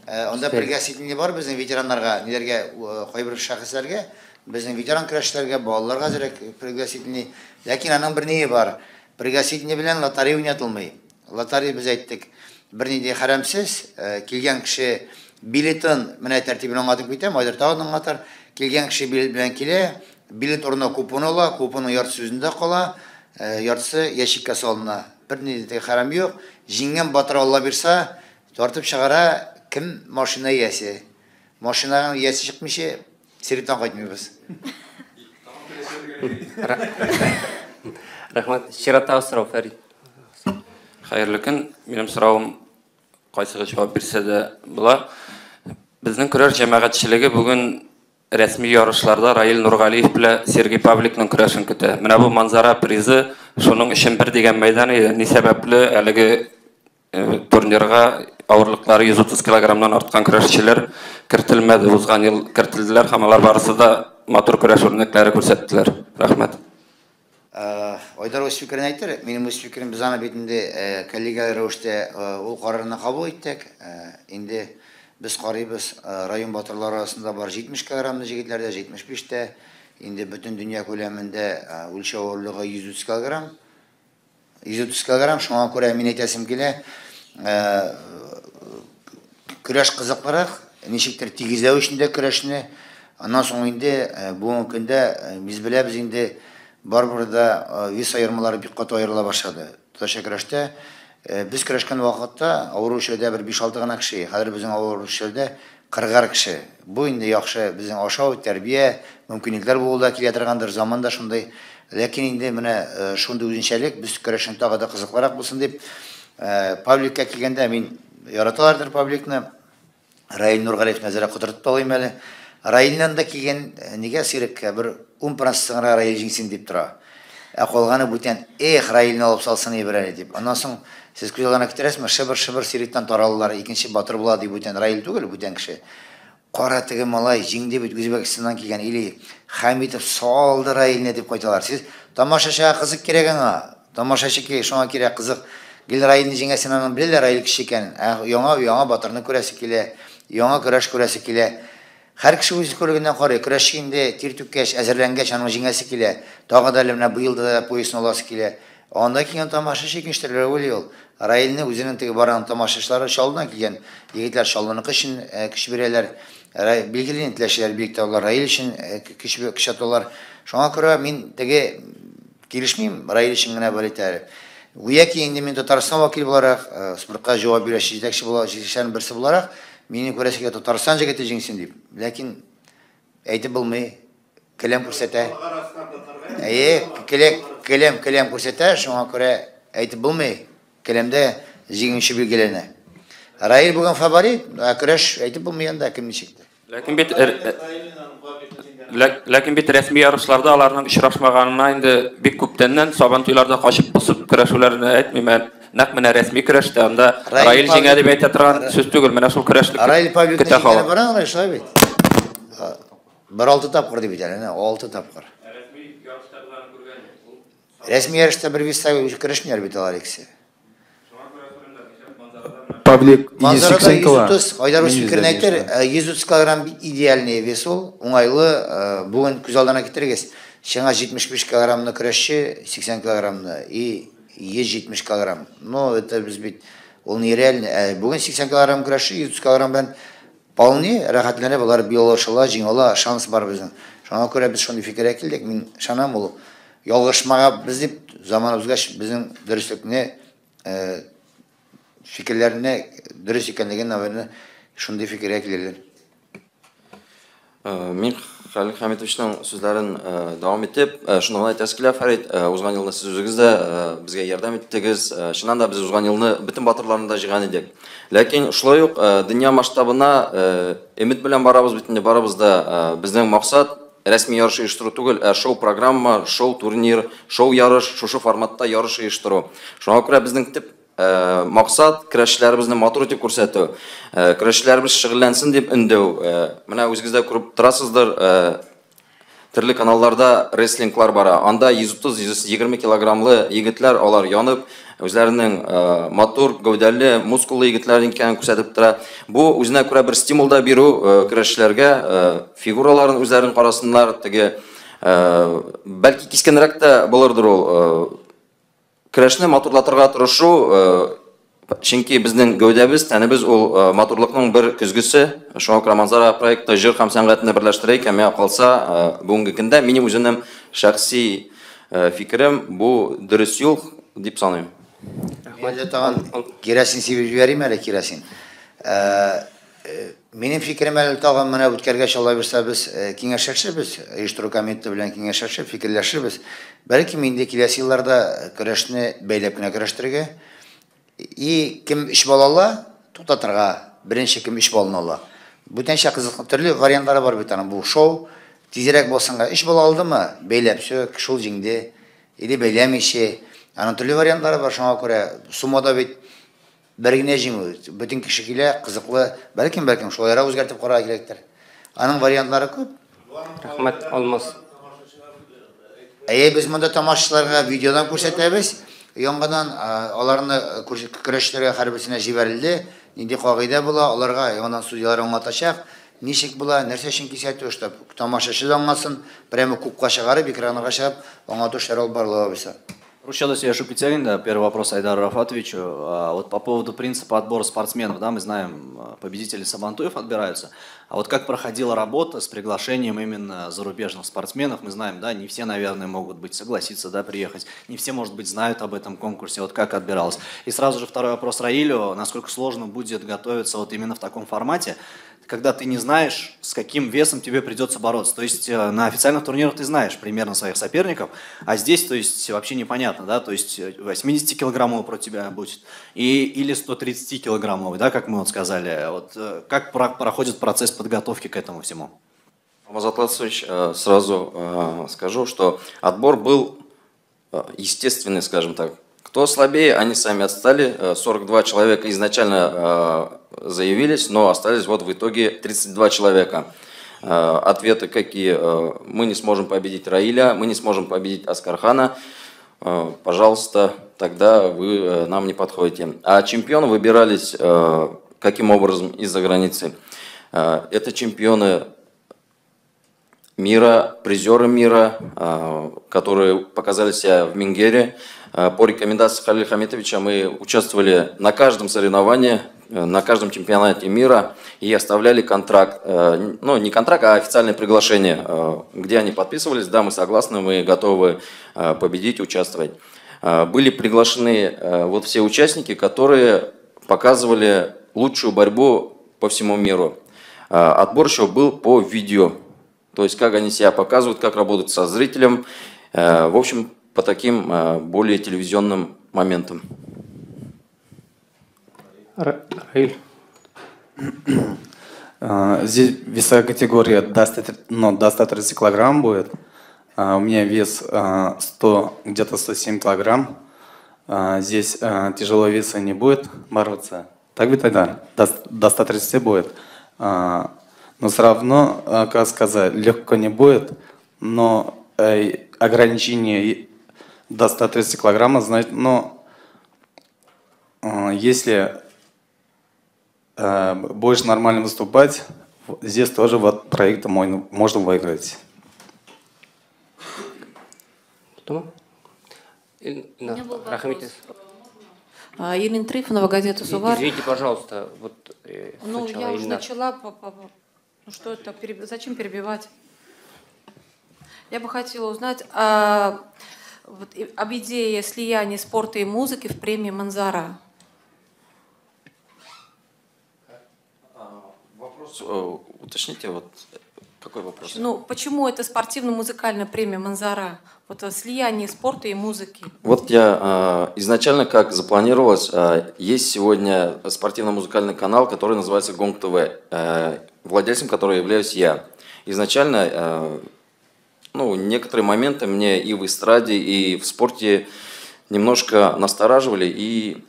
Анда пригасительный бар безнең ветераннарга, ниләргә, кайбер шәхесләргә, безнең ветеран көрәшчеләргә, балаларга зирәк пригасительный. Ләкин аның бер ние бар. Пригасительный белән лотерея уйнатылмый. Лотерея без әйттек, бернинди хәрәмсез, килгән кеше билетын менә тәртибен аңлатып китәм, Айдар тагын аңлатыр. Килгән кеше билет белән килә, билет урынына купон ала, купонның яртысы үзендә кала, яртысы ящикка салына. Бернинди хәрәм юк. Җиңгән батыр Алла бирсә, тартып чыгара. Кем машина иясе? Машинаның иясе чыкмыйча, сиректан кайтмыйбыз. Рәхмәт. Чираттагы сорау, Фәрит. Хәерле көн. Минем сорауым кайсыга җавап бирсә дә була. Безнең көрәш җәмәгатьчелеге бүген рәсми ярышларда Раил Нургалиев белән Сергей Павликның көрәшен көтә. Менә бу манзара призы шуның өчен бер дигән мәйдан иде. Ни сәбәпле әлеге турнирга авырлыклары 130 килограммнан арткан көрәшчеләр кертелмәде. Узган ел кертелделәр һәм алар барысы да матур көрәш үрнәкләре күрсәттеләр. Рәхмәт. Айдар үз фикерен әйтер. Минем үз фикерем без аны битендә коллега рәвештә ул карарны кабул иттек. Инде без карыйбыз, район батырлары арасында бар 70 килограммлы җегетләрдә 75-тә, инде бөтен дөнья күләмендә үлчәү авырлыгы 130 килограмм. 130 килограмм, шуңа күрә мин әйтәсем килә, көрәш кызыклырак, ничектер тигезләү өчендә көрәшне, аннан соң инде бүгенге көндә без беләбез инде барбыр да вес аермалары бик каты аерыла башлады. Татарча көрәштә без көрәшкән вакытта авыру эшләрдә бер 5-6 гына кеше, хәзер безнең авыру эшләрдә 40 кеше. Бу инде яхшы безнең ашау, тәрбия, мөмкинлекләр булуда килә торгандыр, заманда шундый. Ләкин инде менә шундый үзенчәлек без көрәшен тагы да кызыклырак булсын дип Павликка килгәндә мин яраталардыр Павликны. Раил Нургалиев нәзәрә кутыртып алыйм әле. Раилнан да килгән нигә сиреккә бер 10% Раил җиңсен дип тора. Калганы бүтән Раилны алып салсын ибрәле дип. Аннан соң сез күзалларына китерәсезме? Шыбыр сиректан таралалар, икенче батыр була дип бүтән Раил түгел, бүтән кеше. Кара теге малай җиңде бит Үзбәкстаннан килгән или Хәмитов салды Раилне дип кайталар. Сез тамашача кызык кирәк аңа. Тамашачы ки шуңа кирәк кызык. Гел Раилне җиңәсен аның беләләр Раил кеше икән. Яңа батырны күрәсе килә, яңа көрәш күрәсе килә. Һәр кеше үз күргәннән карый, көрәш инде тир түккәч, әзерләнгәч аның җиңәсе килә. Тагы да менә бу елда да поясын аласы килә. Анда килгән тамашачы икенчеләр ул. Раилне үзенең теге барган тамашачылары шалдан килгән. Егетләр шаллыны кышын көч бирәләр. Билгеле интеләшләр бик алар Раил өчен көч аталар. Шуңа күрә мин теге килешмим Раил өчен генә бәлетәр. Уяки инде мин Татарстан вакил буларак, спортка җавап бирүче җитәкче булачак берсе буларак, мине күрәсегә Татарстан җигете җиңсен дип. Ләкин әйтеп булмый, каләм күрсәтә. Каләм күрсәтә, шуңа күрә әйтеп булмый, каләмдә җиңүче билгеләнә. Раил бүген фаворит, көрәш әйтеп булмый анда кем ничек. Ләкин бит рәсми ярышларда аларның очрашмаганына инде бик күптәннән Сабантуйларда качып посып көрәшүләрне әйтмим. нәкъ менә рәсми көрәштә анда Раил Раил җиңә дип әйтә торган сүз түгел, менә шул көрәшлек Раил Павлович көтә халык. бараң Раил шулай бит. 1-6 тапкыр дип әйтәләр, 6 тапкыр. Рәсми ярышта бер виста көрәшмиләр бит алар икесе. Павлик Манзарада 180 130, Айдар үз фикерен әйтер, 130 килограмм идеальный вес ул, уңайлы, бүген күз алдына китерегез. Шаңа 75 килограммны көрәшче, 80 килограммны и 170 килограмм. Но это без бит, ул нереально. Бүген 80 килограмм көрәшче, 130 килограмм белән полный рәхәтләнә булар, биолошыла, җиңала, шанс бар безнең. Шуңа күрә без шундый фикергә килдек. Мин шанам ул ялгышмага без дип заманыбызга безнең дөреслекне фикерләрне дөрес икәнлеген наверное шундый фикергә килерләр. Мин Халил Хамитовичның сүзләрен дәвам итеп, шуны гына әйтәсе килә, Фәрит, узган елны сез үзегез дә безгә ярдәм иттегез. Чыннан да без узган елны бөтен батырларны да җыйган идек. Ләкин шулай ук дөнья масштабына өмет белән барабыз бит инде, барабыз да. Безнең максат рәсми ярыш оештыру түгел, шоу программа, шоу турнир, шоу ярыш, шушы форматта ярыш оештыру. Шуңа күрә безнең төп максат көрәшчеләребезне матур итеп күрсәтү, көрәшчеләребез шөгыльләнсен дип өндәү. Менә үзегез дә күреп торасыздыр, төрле каналларда рестлинглар бара. Анда 130-120 килограммлы егетләр алар янып, үзләренең матур, гәүдәле, мускуллы егетләр икәнен күрсәтеп тора. Бу үзенә күрә бер стимул да бирү көрәшчеләргә, фигураларын үзләрен карасыннар, теге бәлки кискенрәк тә булырдыр ул. Көрәшне матурлатырга тырышу, чөнки безнең гәүдәбез, тәнебез ул матурлыкның бер көзгесе. Шуңа күрә Манзара проекты җыр һәм сәнгатьне берләштерә икән, миңа калса, бүгенге көндә минем үземнең шәхси фикерем бу дөрес юл дип саныйм. Керосин сибеп җибәрим әле, керосин. Минем фикерем әле тагын менә үткәргә шулай булса без киңәшәшәбез, оештыру комитеты белән киңәшәшәбез, фикерләшәбез. Бәлки инде киләсе елларда көрәшне бәйләп кенә көрәштерергә. И кем иш балала, туктатырга, беренче кем иш балын ала. Бүтәнчә кызыклы төрле вариантлары бар бит аның. Бу шоу тизрәк булсанга иш бала алдымы, бәйләп сөк, шул җиңде, или бәйләмичә. Аның төрле вариантлары бар, шуңа күрә суммада бит бер генә җиңү. Бүтән кеше килә, кызыклы, бәлкем шулайра үзгәртеп карарга кирәктер. Аның вариантлары күп. Рәхмәт, Алмаз. Без монда тамашачыларга видеодан күрсәтәбез. Яңадан аларны көрәшчеләргә һәрберсенә җибәрелде. Нинди кагыйдә була, аларга яңадан судьялар аңлатачак. Ничек була, нәрсә өчен кисәтү штаб, тамашачы да аңласын, прямо кубка чыгарып, экранга чыгып, аңлату эшләре барлыгы булса. Рушада Сия Шупитягин, да, первый вопрос Айдару Рафатовичу. Вот по поводу принципа отбора спортсменов, да, мы знаем, победители Сабантуев отбираются. А вот как проходила работа с приглашением именно зарубежных спортсменов, мы знаем, да, не все, наверное, могут быть согласиться, да, приехать, не все, может быть, знают об этом конкурсе, вот как отбиралось. И сразу же второй вопрос Раилю, насколько сложно будет готовиться вот именно в таком формате, когда ты не знаешь, с каким весом тебе придется бороться. То есть на официальных турнирах ты знаешь примерно своих соперников, а здесь, то есть, вообще непонятно, да, то есть 80-килограммовый против тебя будет или 130-килограммовый, да, как мы вот сказали. Вот как проходит процесс подготовки к этому всему? Алмаз Атласович, сразу скажу, что отбор был естественный, скажем так. Кто слабее, они сами отстали. 42 человека изначально заявились, но остались вот в итоге 32 человека. Ответы какие? Мы не сможем победить Раиля, мы не сможем победить Аскархана. Пожалуйста, тогда вы нам не подходите. А чемпионы выбирались каким образом из-за границы? Это чемпионы мира, призеры мира, которые показали себя в Мингере. По рекомендации Халиля Хамитовича мы участвовали на каждом соревновании, на каждом чемпионате мира и оставляли контракт, ну не контракт, а официальное приглашение, где они подписывались, да, мы согласны, мы готовы победить, участвовать. Были приглашены вот все участники, которые показывали лучшую борьбу по всему миру. Отбор еще был по видео, то есть как они себя показывают, как работают со зрителем, в общем, по таким более телевизионным моментам. Раиль. Здесь весовая категория до 130 килограмм будет. У меня вес где-то 107 килограмм. здесь тяжеловеса не будет бороться. Так ведь тогда до 130 будет. Но все равно, как сказать, легко не будет, но ограничение до 130 килограммов, значит, но если будешь нормально выступать, здесь тоже вот проекта можно выиграть. Кто? Рахмет. Ирина Трифонова, газета «Сувар». Извините, пожалуйста. Вот, Ну, я уже начала. Ну, что это? Зачем перебивать? Я бы хотела узнать об идее слияния спорта и музыки в премии «Манзара». Вопрос, уточните, вот какой вопрос? Ну, почему это спортивно-музыкальная премия «Манзара»? Вот слияние спорта и музыки. Вот я изначально как запланировалось, есть сегодня спортивно-музыкальный канал, который называется Гонг ТВ, владельцем которого являюсь я. Изначально, ну, некоторые моменты мне и в эстраде, и в спорте немножко настораживали, и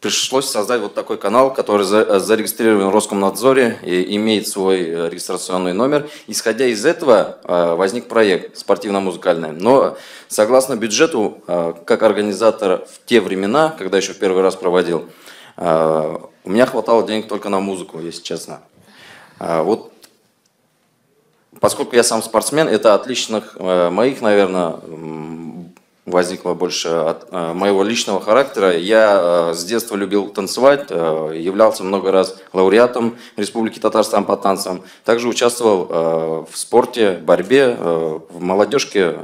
пришлось создать вот такой канал, который зарегистрирован в Роскомнадзоре и имеет свой регистрационный номер. Исходя из этого возник проект спортивно-музыкальный. Но согласно бюджету, как организатор в те времена, когда еще в первый раз проводил, у меня хватало денег только на музыку, если честно. Вот, поскольку я сам спортсмен, это от личных моих, наверное, возникло больше от моего личного характера. Я с детства любил танцевать, являлся много раз лауреатом Республики Татарстан по танцам. Также участвовал в спорте, борьбе, в молодежке,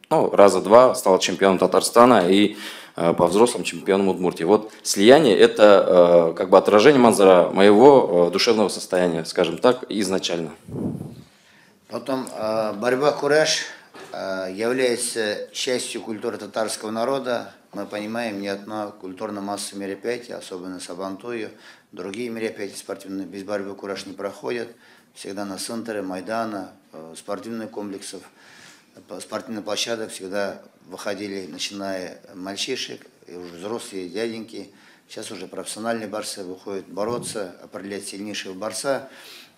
ну, раза два стал чемпионом Татарстана и по взрослым чемпионом Удмуртии. Вот слияние – это как бы отражение Манзара моего душевного состояния, скажем так, изначально. Потом борьба кураж является частью культуры татарского народа. Мы понимаем, ни одно культурно-массовое мероприятие, особенно Сабантую, другие мероприятия спортивные, без борьбы кураж не проходят. Всегда на центре, Майдана, спортивных комплексов, спортивных площадок всегда выходили, начиная мальчишек, и уже взрослые дяденьки. Сейчас уже профессиональные борцы выходят бороться, определять сильнейшего борца.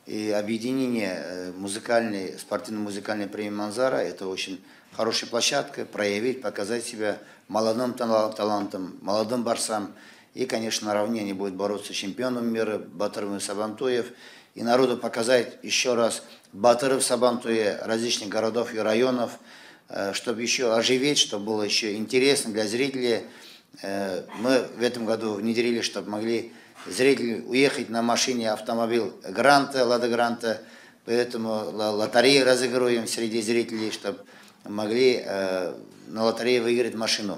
И объединение музыкальной, спортивно-музыкальной премии «Манзара» – это очень хорошая площадка, проявить, показать себя молодым талантам, молодым борцам. И, конечно, наравне они будут бороться с чемпионом мира Батыровым и Сабантуев. И народу показать еще раз Батыров, Сабантуе, различных городов и районов, чтобы еще оживить, чтобы было еще интересно для зрителей. Мы в этом году внедрили, чтобы могли зрители уехать на машине автомобиль Гранта, Лада Гранта, поэтому лотереи разыгрываем среди зрителей, чтобы могли на лотерее выиграть машину.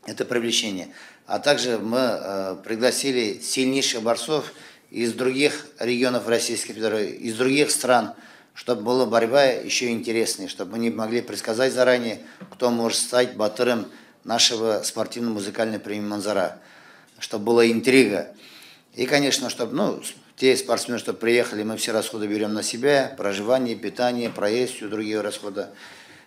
Это привлечение. А также мы пригласили сильнейших борцов из других регионов Российской Федерации, из других стран, чтобы была борьба еще интереснее, чтобы они могли предсказать заранее, кто может стать батыром нашего спортивно-музыкальной премии «Манзара», чтобы была интрига. И, конечно, чтобы, ну, те спортсмены, что приехали, мы все расходы берем на себя, проживание, питание, проезд, и другие расходы.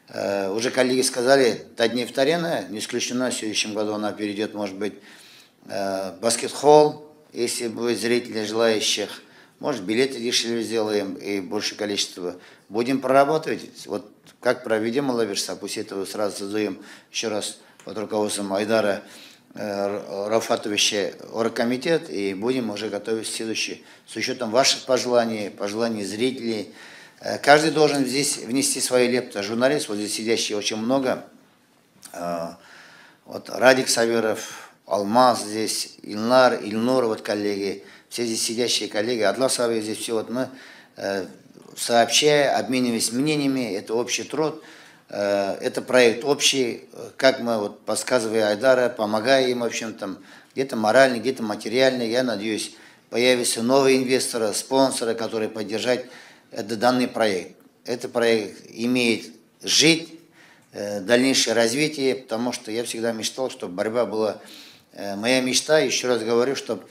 Уже коллеги сказали, Тадней Вторена, не исключено, в следующем году она перейдет, может быть, баскет-холл, если будет зрители желающих. Может, билеты дешевле сделаем и большее количество. Будем прорабатывать. Вот как проведем Малаверса, пусть этого сразу создаем еще раз под руководством Айдара Рафатовича оргкомитет, и будем уже готовить следующий, с учетом ваших пожеланий, пожеланий зрителей. Каждый должен здесь внести свою лепту. Журналист, вот здесь сидящие очень много. Вот Радик Саверов, Алмаз здесь, Ильнур, вот коллеги, все здесь сидящие коллеги, Адлас Савер здесь, все вот мы сообщая, обмениваясь мнениями, это общий труд. Это проект общий, как мы, вот, подсказывая Айдара, помогая им, в общем, там, где-то морально, где-то материально. Я надеюсь, появятся новые инвесторы, спонсоры, которые поддержат данный проект. Этот проект имеет жить, дальнейшее развитие, потому что я всегда мечтал, чтобы борьба была. Моя мечта, еще раз говорю, чтобы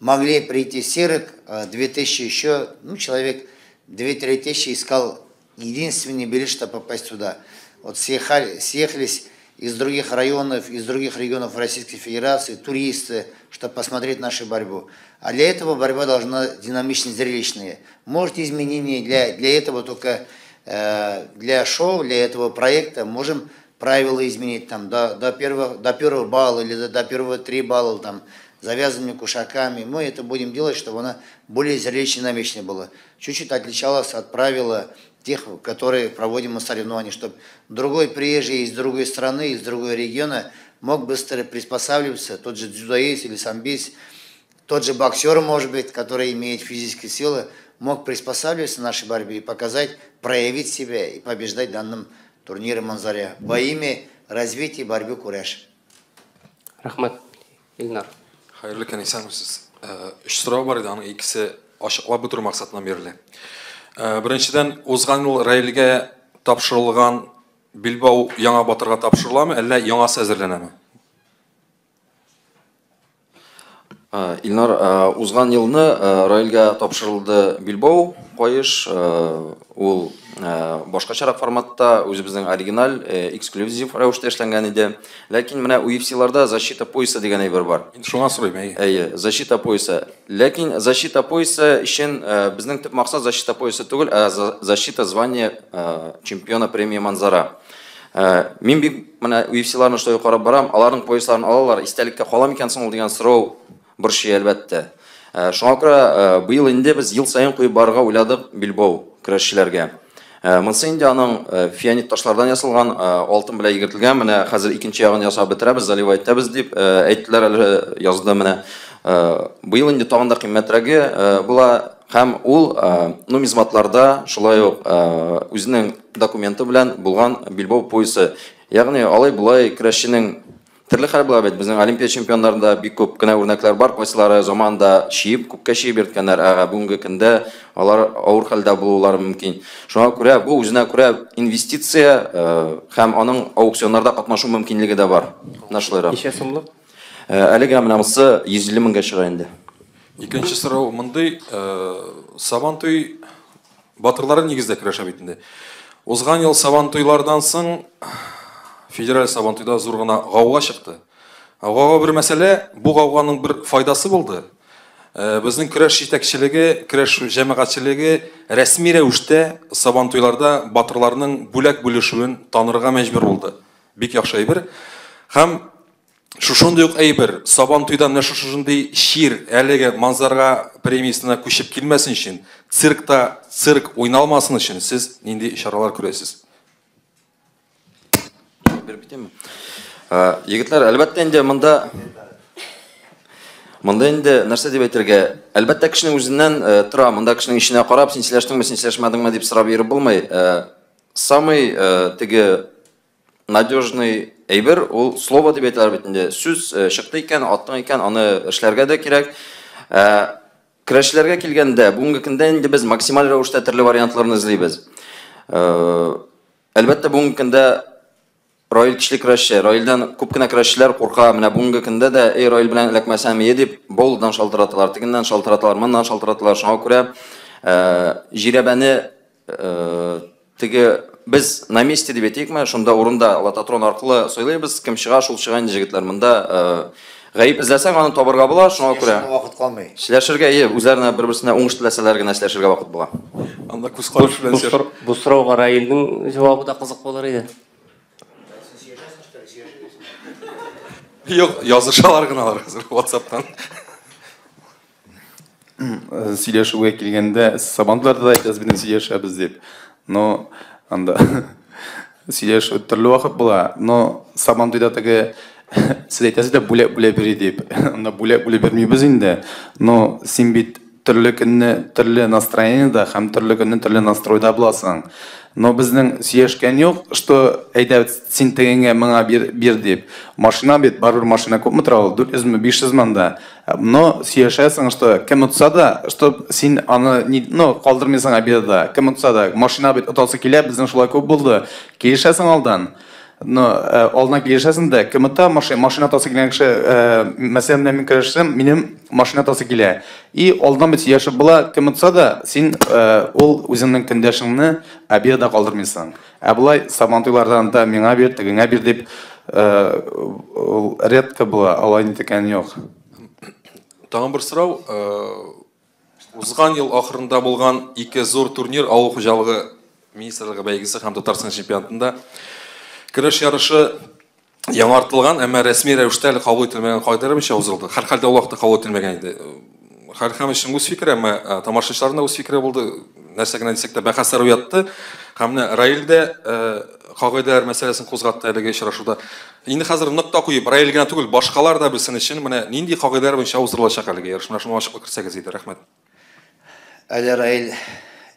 могли прийти Серик, 2000 еще, ну, человек 2-3 тысячи искал единственный билет, чтобы попасть туда. Вот съехались из других районов, из других регионов Российской Федерации, туристы, чтобы посмотреть нашу борьбу. А для этого борьба должна динамичной, зрелищная. Может, изменения для этого только для шоу, для этого проекта можем правила изменить там, до первого балла или до первого 3 балла, там, завязанными кушаками. Мы это будем делать, чтобы она более зрелищной, динамичной была. Чуть-чуть отличалась от правила тех, которые проводим мы соревнования, чтобы другой приезжий из другой страны, из другого региона мог быстро приспосабливаться, тот же дзюдоист или самбист, тот же боксер, может быть, который имеет физические силы, мог приспосабливаться к нашей борьбе и показать, проявить себя и побеждать в данном турнире Манзаря во имя развития борьбы кураж. Рахмат, Илнар. Hayırlı kən insansınız. Üç sıra var idi, onun ikisi aşıqlab bu maqsadına verildi. Birinciden, ozgan yıl Rail'ge tapşırılgan Bilbao Яңа Батырға tapşırılamı, әллә яңасы әзерләнәме? Илнар, узган елны Раил'ге тапшырылды Билбау, қойыш, ол башкачарак форматта өзебезнең оригинал, эксклюзив рәвештә эшләнгән иде. Ләкин менә UFC-ларда защита пояса дигән әйбер бар. Шуңа сорыйм, әйе, защита пояса. Ләкин защита пояса өчен безнең төп максат защита пояса түгел, а защита звания чемпиона премия Манзара. Мин бик менә UFC-ларны шулай карап барам, аларның поясларын алалар, истәлеккә кала микән соң ул дигән сорау борчый әлбәттә. Шуңа күрә быел инде без ел сайын куеп барырга уйладык Билбау көрәшчеләргә. Монсы инде аның фианит ташлардан ясалган, алтын белән йөгертелгән, менә хәзер икенче ягын ясап бетерәбез, заливать итәбез дип әйттеләр әле язды менә. Быел инде тагын да кыйммәтрәге була һәм ул нумизматларда шулай ук үзенең документы белән булган Билбау поясы. Ягъни алай булай көрәшченең төрле хәл була бит. Безнең Олимпия чемпионнарында бик күп кенә үрнәкләр бар, кайсылары заманда шиеп, күпкә шиеп йөрткәннәр, бүгенге көндә алар авыр хәлдә булулары мөмкин. Шуңа күрә бу үзенә күрә инвестиция һәм аның аукционнарда катнашу мөмкинлеге дә бар. Нашлыйрак. Ничә сумлык? Әлегә менә монсы 150 меңгә чыга инде. Икенче сорау мондый, Сабантуй батырлары нигездә көрәшә бит инде. Узган ел Сабантуйлардан соң федераль Сабантуйда зур гына гауга чыкты. Гауга бер мәсьәлә, бу гауганың бер файдасы булды. Безнең көрәш җитәкчелеге, көрәш җәмәгатьчелеге рәсми рәвештә Сабантуйларда батырларның бүләк бүлешүен танырга мәҗбүр булды. Бик яхшы әйбер. Һәм шушындый ук әйбер, Сабантуйда менә шушындый шир әлеге Манзарга премиясына күчеп килмәсен өчен, циркта цирк уйналмасын өчен сез нинди чаралар күрәсез? Егетләр, әлбәттә инде монда инде нәрсә дип әйтергә, әлбәттә кешенең үзеннән тора, монда кешенең ишенә карап, син сөйләштеңме, син сөйләшмәдеңме дип сорап йөреп булмый. Самый теге надежный әйбер ул слово дип әйтәләр бит инде. Сүз чыкты икән, аттың икән, аны эшләргә дә кирәк. Көрәшләргә килгәндә, бүгенге көндә инде без максималь рәвештә төрле вариантларны эзлибез. Әлбәттә бүгенге көндә Раил кишлек көрәшче, Раилдан күп кенә көрәшчеләр курка, менә бүгенге көндә дә Раил белән эләкмәсәм дип болдан шалтыраталар, тигеннән шалтыраталар, моннан шалтыраталар. Шуңа күрә җирәбәне теге без на месте дип әйтикме, шунда урында лототрон аркылы сөйләйбез, кем чыга, шул чыга инде җегетләр. Монда гаип эзләсәң аны табырга була, шуңа күрә Вакыт калмый. Сөйләшергә, үзләренә бер-берсенә уңыш теләсәләр генә сөйләшергә вакыт була. Анда күз караш белән сөйләш. Бу сорауга Раилның җавабы да кызык булыр иде. Юк, язышалар гыналар хәзер WhatsApp-тан. Сөйләшүгә килгәндә, Сабантуйларда да әйтәбез, без сөйләшәбез дип. Но анда сөйләшү төрле вакыт була. Но Сабантуйда теге сез әйтәсез дә бүләк бери дип. Анда бүләк бермибез инде. Но син бит төрле көнне төрле настроениедә һәм төрле көнне төрле настройда буласың. Но безнең сөйләшкән юк, что әйдә син тегеңә моңа бир дип. Машина бит, барыр машина күпме тора ул? 400-500 мында. Но сөйләшәсең, что кем утса да, что син аны калдырмыйсың обеда. Кем утса да, машина бит отасы килә, безнең шулай күп булды. Килешәсең алдан. Но алдан килешәсең дә, кем утта машина отасы килгән кеше, мәсәлән, мин керәшсәм, минем машина отасы килә. И алдан бит сөйләшеп була, кем утса да, син ул үзеңнең көндәшеңне обеда калдырмыйсың. Булай Сабантуйлардан да миңа бир, тегеңә бир дип редко было, алайны текән юк. Тагын бер сорау. Узган ел ахырында булган ике зур турнир авыл хуҗалыгы министрлыгы бәйгесе һәм Татарстан чемпионатында көрәш ярышы яңартылган, әмма рәсми рәвештә әле кабул ителмәгән кагыйдәләр буенча узылды. Һәрхәлдә ул вакытта кабул ителмәгән иде. Һәр өчен үз фикере, әмма тамашачыларның да үз фикере булды. Нәрсә генә дисәк тә бәхәсләр уятты. Һәм Раилдә кагыйдәләр мәсьәләсен кузгатты әлеге очрашуда. Инде хәзер нокта куеп, Раил генә түгел, башкалар да белсен өчен менә нинди кагыйдәләр буенча узырылачак әлеге ярыш. Менә шуны ачыклык керсәгез иде. Рәхмәт. Әле Раил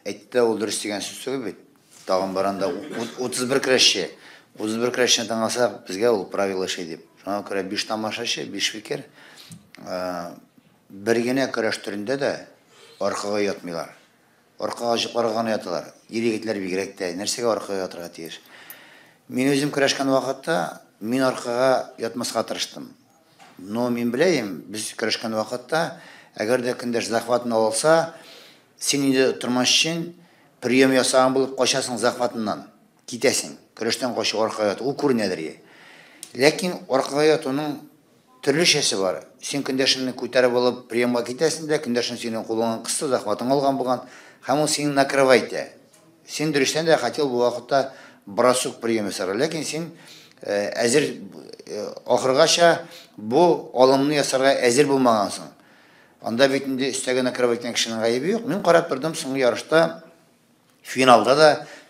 әйтте, ул дөрес дигән сүз түгел бит. Тагын баранда 31 көрәшче. 31 көрәшчене тыңласак, безгә ул правила шей дип. Шуңа күрә 5 тамашачы, 5 фикер. Бер генә көрәш төрендә дә аркага ятмыйлар. Аркага җыкларга яталар. Егетләр бигрәк тә нәрсәгә аркага ятырга тиеш. Мин үзем көрәшкән вакытта мин аркага ятмаска тырыштым. Но мин беләм, без көрәшкән вакытта әгәр дә көндәш захватын алса, син инде тормаш өчен прием ясаган булып качасың захватыннан. Китәсең. Көрәштән качу аркага ят. Ул күренәдер. Ләкин аркага ятуның төрлечәсе бар. Син көндәшеңне күтәреп алып приемга китәсең дә, көндәшең синең кулыңнан кысты, захватын алган булган, һәм ул син накрывайты. Син дөрестән дә хотел бу вакытта бросок прием ясарга, ләкин син әзер ахыргача бу алымны ясарга әзер булмагансың. Анда бит инде өстәгә накрывайткан кешенең гаебе юк. Мин карап тордым соңгы ярышта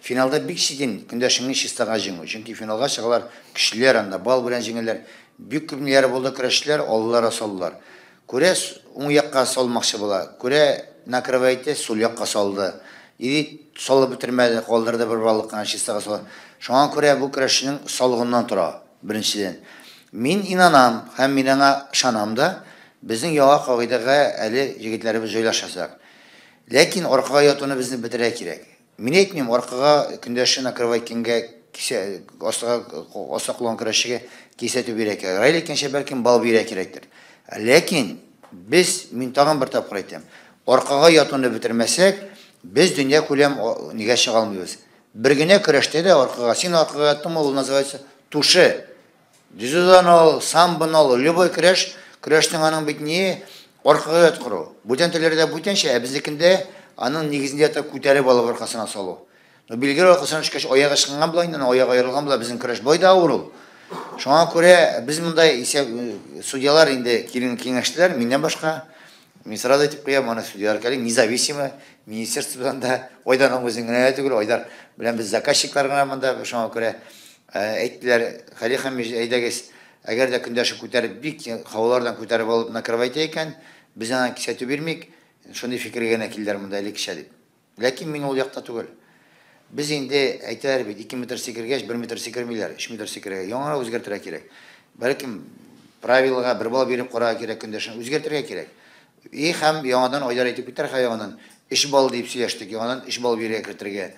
Финалда бик сидин көндәшеңне чистага җиңү. Чөнки финалга чыгалар кешеләр, анда бал белән җиңеләр. Бик күп ниләр булды көрәшләр, аллар салдылар. Күрәс уң якка салмакчы була. Күрә накрывайты сул якка салды. Иди салып бетермәде, калдырды бер балык кына чистага салды. Шуңа күрә бу көрәшнең салгыннан тора. Беренчедән. Мин инанам һәм мин аңа ышанам да, безнең яңа кагыйдәгә әле җегетләребез җайлашачак. Ләкин аркага ятуны безне бетерә кирәк. Мин әйтмим, аркага көндәшне накрывайтканга кисә асакланган көрәшчегә кисәтү бирә кирәк. Раил икенче бәлкем бал бирә кирәктер. Ләкин мин тагын бер тапкыр әйтәм, аркага ятуны бетермәсәк, без дөнья күләм нигә чыга алмыйбыз. Бер генә көрәштә дә аркага, син аркага яттыңмы, ул называется туши. Дизудан самбын ал, любой көрәшнең аның бит не аркага яткыру. Бүтән телләрдә бүтәнчә, ә безнекендә аның нигезендә та күтәреп алып аркасына салу. Но билгеле аркасына чыккач аягы ышкынган була, инде аягы аерылган була, безнең көрәш бойда авыру. Шуңа күрә без мондай судьялар инде киңәштеләр, миннән башка. Мин сразу әйтеп куям, аны судьялар кәле независимо, министерстводан да Айдарның үзен генә түгел, Айдар белән без заказчиклар гына монда. Шуңа күрә әйттеләр, Хәли Хәмид әйдәгез, әгәр дә көндәшне күтәреп бик хавалардан күтәреп алып накрывайта икән, без аңа кисәтү бирмик. Шундый фикергә генә килделәр монда әле кичә дип. Ләкин мин ул якта түгел. Без инде әйтәләр бит 2 метр сикергәч 1 метр сикермиләр, 3 метр сикергә. Яңа үзгәртергә кирәк. Бәлкем правилага бер бал биреп карарга кирәк, көндәшне үзгәртергә кирәк. Һәм яңадан Айдар әйтеп китәр, яңадан 3 бал дип сөйләштек, яңадан 3 бал бирергә кертергә.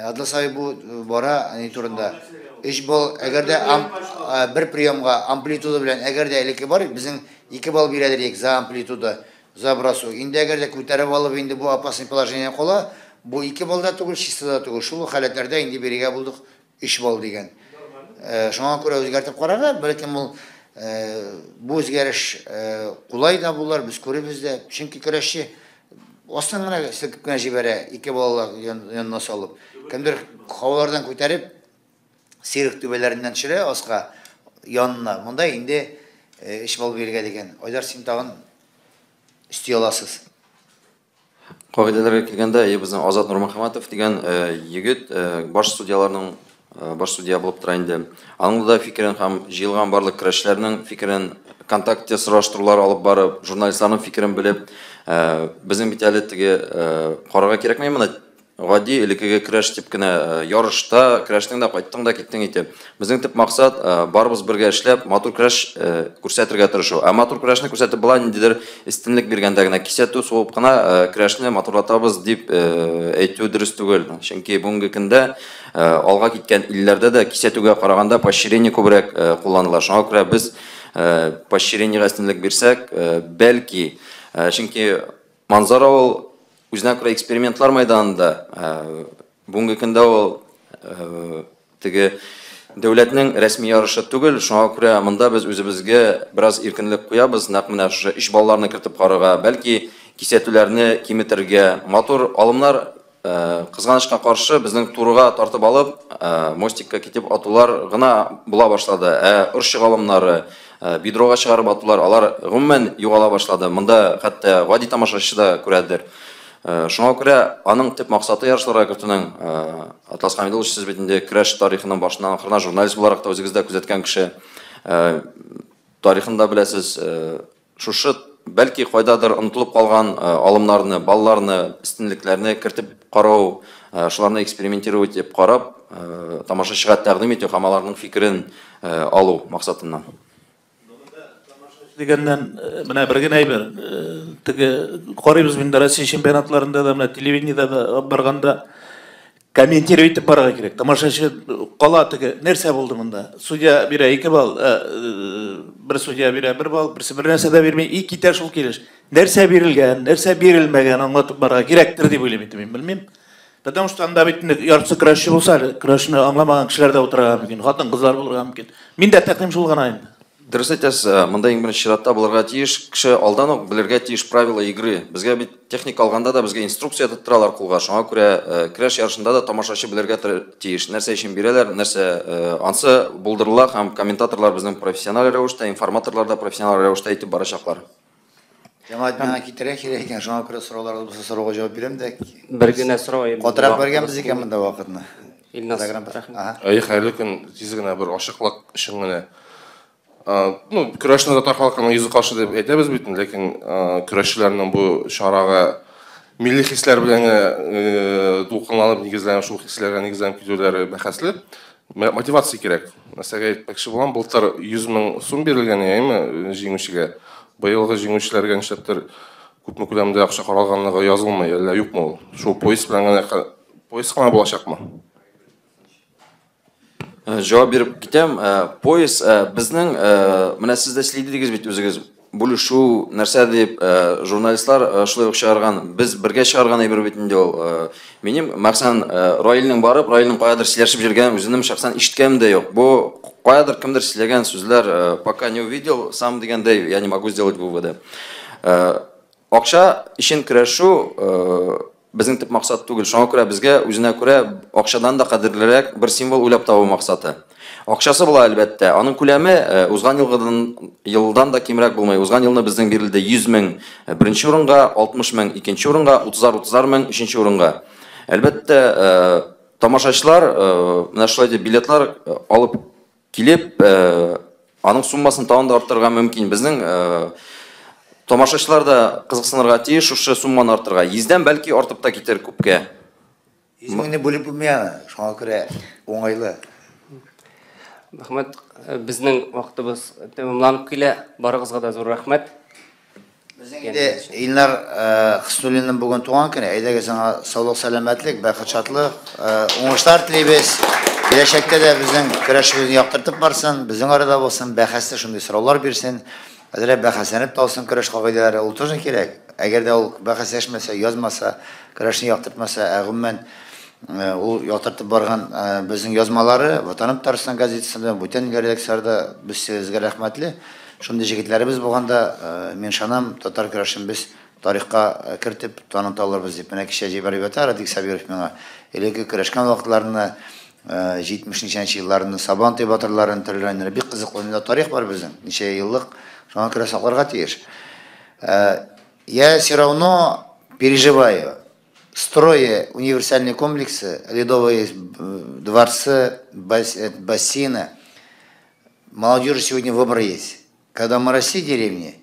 Адласай бу бара ани турында 3 бал, әгәр дә бер приемга амплитуда белән әгәр дә элеке бар, безнең 2 бал бирәдер за амплитуда. За бросок. Инде әгәр дә күтәреп алып инде бу опасный положение кала, бу 2 балда түгел, чистада түгел. Шул халәтләрдә инде бирергә булдык 3 бал дигән. Шуңа күрә үзгәртеп карарга, бәлкем ул бу үзгәреш кулай да булар, без күрәбез дә. Чөнки көрәшче астан гына сикеп кенә җибәрә, 2 баллар янына салып. Кемдер хавалардан күтәреп сирек түбәләреннән төшерә аска янына. Монда инде 3 бал бирергә дигән. Айдар, син тагын истей аласыз. Кагыйдәләргә килгәндә, безнең Азат Нурмөхәммәтов дигән егет баш судьяларның баш судья булып тора инде. Аның да фикерен һәм җыелган барлык көрәшләрнең фикерен контакт сораштырулар алып барып, журналистларның фикерен белеп, безнең бит әле теге карарга кирәкми моны. Гади элекеге көрәш дип кенә ярышта көрәшнең дә кайттың да киттең итеп. Безнең төп максат барыбыз бергә эшләп, матур көрәш күрсәтергә тырышу. Ә матур көрәшне күрсәтеп була ниндидер истинлек биргәндә генә кисәтү суып кына көрәшне матурлатабыз дип әйтү дөрес түгел. Чөнки бүгенге көндә алга киткән илләрдә дә кисәтүгә караганда поощрение күбрәк кулланыла. Шуңа күрә без поощрениегә истинлек бирсәк, бәлки, чөнки манзара ул үзенә күрә экспериментлар мәйданында бүгенге көндә ул теге дәүләтнең рәсми ярышы түгел, шуңа күрә монда без үзебезгә бераз иркенлек куябыз, нәкъ менә шушы иш балларны кертеп карарга, бәлки кисәтүләрне киметергә, матур алымнар кызганычка каршы безнең турыга тартып алып, мостикка китеп атулар гына була башлады. Уршы алымнары, бидрога чыгарып атулар, алар гомумән югала башлады. Монда хәтта гади тамашачы да күрәдер. Шуңа күрә аның төп максаты ярышларга кертүнең Атлас Хамидуллович сез битендә көрәш тарихының башыннан ахырына журналист буларак та үзегез дә күзәткән кеше тарихында беләсез, шушы бәлки кайдадыр онытылып калган алымнарны, балларны, истинлекләрне кертеп карау, шуларны экспериментировать итеп карап, тамашачыга тәкъдим итү һәм аларның фикерен алу максатыннан. Дегеннән менә бер генә әйбер, теге карыйбыз инде Россия чемпионатларында да, менә телевидениедә да барганда комментировать итеп барырга кирәк. Тамашачы кала теге нәрсә булды монда? Судья бирә 2 балл, бер судья бирә 1 балл, берсе бер нәрсә дә бирмәй, и китә шул килеш. Нәрсә бирелгән, нәрсә бирелмәгән аңлатып барырга кирәктер дип уйлыйм инде мин, белмим. Потому что анда бит яртысы көрәшче булса, көрәшне аңламаган кешеләр дә утырырга мөмкин, хатын-кызлар булырга мөмкин. Мин дә тәкъдим шул гына инде. Дөрес әйтәсез, монда иң беренче чиратта булырга тиеш, кеше алдан ук белергә тиеш правила игры. Безгә бит техник алганда да безгә инструкция тоттыралар кулга. Шуңа күрә көрәш ярышында да тамашачы белергә тиеш. Нәрсә өчен бирәләр, нәрсә ансы булдырыла һәм комментаторлар безнең профессиональ рәвештә, информаторлар да профессиональ рәвештә әйтеп барачаклар. Җәмәгать миңа китерә икән, шуңа күрә сорауларга булса сорауга җавап бирәм дә. Бер генә сорау. Катырак бергәнбез икән монда вакытны. Илнас. Хәерле көн, тиз генә бер ачыклык өчен генә. Ну, көрәшне татар халкының йөзе каршы дип әйтәбез бит, ләкин көрәшчеләрнең бу чарага милли хисләр белән дулкынланып нигезләнеп, шул хисләргә нигезләнеп китүләре бәхәсле. Мотивация кирәк. Мәсәлән, әйтмәкче булам, былтыр 100 000 сум бирелгән яме җиңүчегә. Быелгы җиңүчеләргә нишләптер күпме күләмдә акча каралганлыгы язылмый, әллә юкмы ул? Шул поезд белән генә поезд гына булачакмы? Җавап биреп китәм. Поезд безнең менә сез дә следидегез бит үзегез. Бүлешү нәрсә дип журналистлар шулай ук чыгарган, без бергә чыгарган әйбер бит инде ул. Минем максат Раилның барып, Раилның каядыр сөйләшеп йөргән, үзенем шәхсән ишеткәнем дә юк. Бу каядыр кемдер сөйләгән сүзләр, пока не увидел, сам дигәндәй, я не могу сделать выводы. Акча өчен көрәшү безнең төп максат түгел. Шуңа күрә безгә үзенә күрә акчадан да кадерлерәк бер символ уйлап табу максаты. Акчасы була әлбәттә. Аның күләме узган елдан да кимрәк булмый. Узган елны безнең бирелде 100 000 беренче урынга, 60 000 икенче урынга, 30 000 өченче урынга. Әлбәттә, тамашачылар менә шулай дип билетлар алып килеп, аның суммасын тагын да арттырырга мөмкин. Безнең тамашачылар да кызыксынырга тиеш, шушы сумманы арттырырга. 100дән бәлки артып та китер күпкә. 100 000-не бүлеп булмый, шуңа күрә уңайлы. Рәхмәт. Безнең вакытыбыз тәмамланып килә. Барыгызга да зур рәхмәт. Безнең инде Илнар Хиснуллинның бүген туган көне. Әйдәгез аңа саулык, сәламәтлек, бәхет, шатлык, уңышлар телибез. Киләчәктә дә безнең көрәшебезне яктыртып барсын, безнең арада булсын, бәхәсле шундый сораулар бирсен. Әдәләп бәхәсләнеп талсын көрәш кагыйдәләре, ул тоже кирәк. Әгәр дә ул бәхәсләшмәсә, язмаса, көрәшне яктыртмаса, гомумән ул яктыртып барган безнең язмалары Ватаным Татарстан газетасында, бүтән редакцияларда без сезгә рәхмәтле. Шундый җегетләребез булганда, мин шанам, татар көрәшен без тарихка кертеп таныталарбыз дип. Менә кичә җибәреп Радик Сабиров миңа элекке көрәшкән вакытларны, 70-нче елларны, Сабантуй батырларын тирәләннәр, бик кызыклы тарих бар безнең. Ничә еллык шуңа күрә сакларга тиеш. Я все равно переживаю. Строя универсальные комплексы, ледовые дворцы, бассейны, молодежи сегодня выбор есть. Когда мы росли в деревне,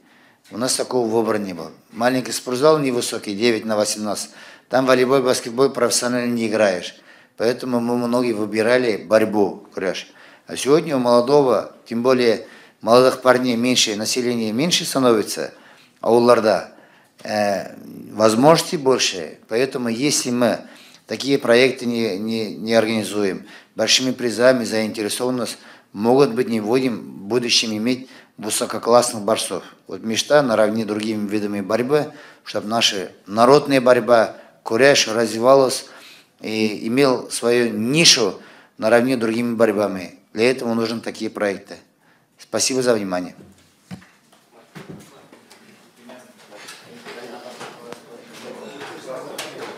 у нас такого выбора не было. Маленький спортзал невысокий, 9/18, там волейбол, баскетбол профессионально не играешь. Поэтому мы многие выбирали борьбу, краш. А сегодня у молодого, тем более молодых парней меньше, население меньше становится, а у ларда возможностей больше. Поэтому если мы такие проекты не организуем, большими призами заинтересованность, могут быть не будем в будущем иметь высококлассных борцов. Вот мечта наравне с другими видами борьбы, чтобы наша народная борьба, куряж развивалась и имел свою нишу наравне с другими борьбами. Для этого нужны такие проекты. Спасибо за внимание.